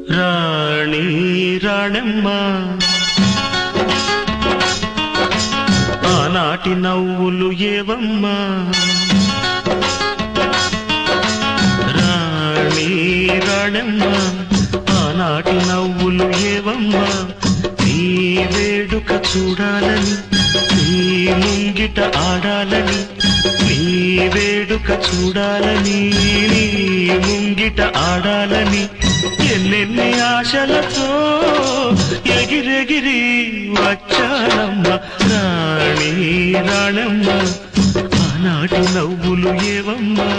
రాణి రాణమ్మ ఆనాటి నవ్వులు ఏవమ్మా రాణి రాణమ్మ ఆనాటి నవ్వులు ఏవమ్మా నీ వేడుక చూడాలని నీ ముంగిట ఆడాలని నీ వేడుక చూడాలని నీ ముంగిట ఆడాలని ఎన్నెన్ని ఆశలతో ఎగిరెగిరి వచ్చానమ్మ రాణి రాణమ్మ ఆనాటి నవ్వులు ఏవమ్మా